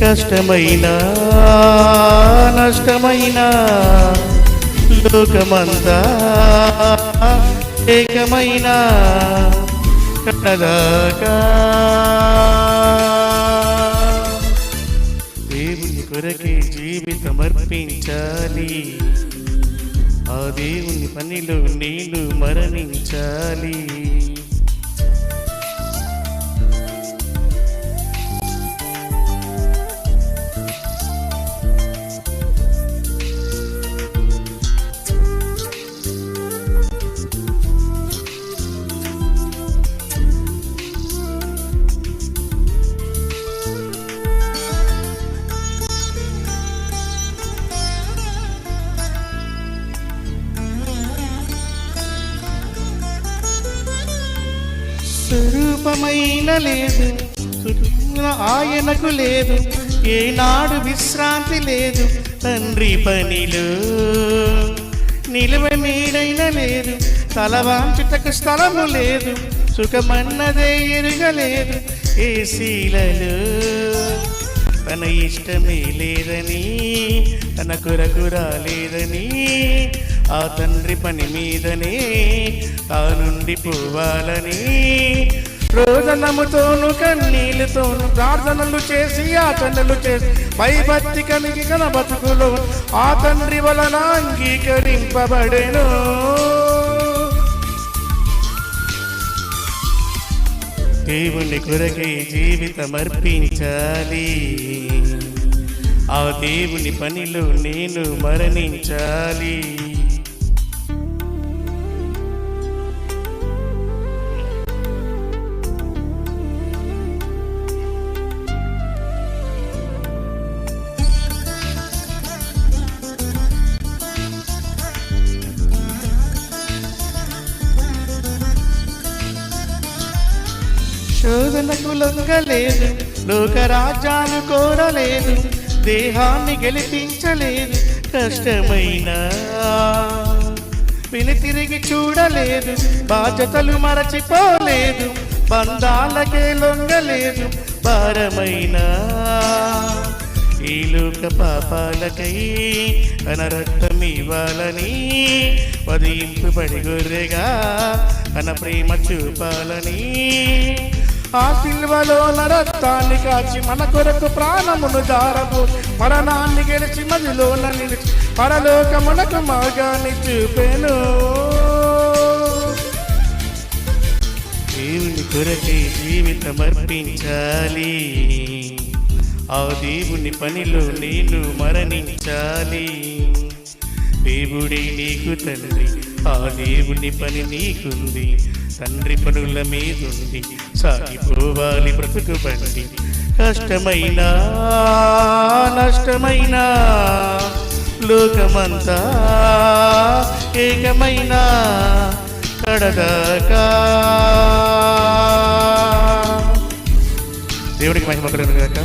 కష్టమైనా నష్టమైనా లోకమంతా ఏకమైనా కడదాకా దేవుని కొరకే జీవితం అర్పించాలి. ఆ దేవుని పనిలో నేను మరణించాలి. స్వరూపమైన లేదు, ఆయనకు లేదు, ఏనాడు విశ్రాంతి లేదు. తండ్రి పనిలో నిలువ నీడైన లేదు, తలవాంచుటకు స్థలము లేదు, సుఖమన్నదే ఎరుగలేదు. ఏసీలలో తన ఇష్టమే లేదని, తన కొరకు రాలేదని, ఆ తండ్రి పని మీదనే తానుండి పోవాలని రోదనముతోను కన్నీళ్ళతోను ప్రార్థనలు చేసి యాచనలు చేసి భయభక్తి కలిగి కన బతుకులో ఆ తండ్రి వలన అంగీకరింపబడెను. దేవుని కొరకై జీవితం అర్పించాలి. ఆ దేవుని పనిలో నేను మరణించాలి. శోధనకు లొంగలేదు, లోకరాజ్యాలు కోరలేదు, దేహాన్ని గెలిపించలేదు. కష్టమైన తిరిగి చూడలేదు, బాధ్యతలు మరచిపోలేదు, బంధాలకే లొంగలేదు. భారమైన ఈ లోక పాపాలకై తన రక్తం ఇవ్వాలని వదిలింపుబడి గొర్రెగా తన ప్రేమ చూపాలని ఆ సిల్వలో రక్తాన్ని కాచి మన కొరకు ప్రాణమును జారబో మరణాన్ని గెలిచి మదిలోన నిలిచి పరలోకమునకు మార్గాన్ని చూపెను. దేవుని కొరకై జీవితం అర్పించాలి. ఆ దేవుని పనిలో నేను మరణించాలి. దేవుడే నీకు తండ్రి, ఆ దేవుని పని నీకుంది. తండ్రి పనుల మీదుండి సాగిపోవాలి బ్రతుకు బండి. కష్టమైనా నష్టమైనా లోకమంతా ఏకమైనా కడదాకా. దేవుడికి మహిమ కలుగును గాక.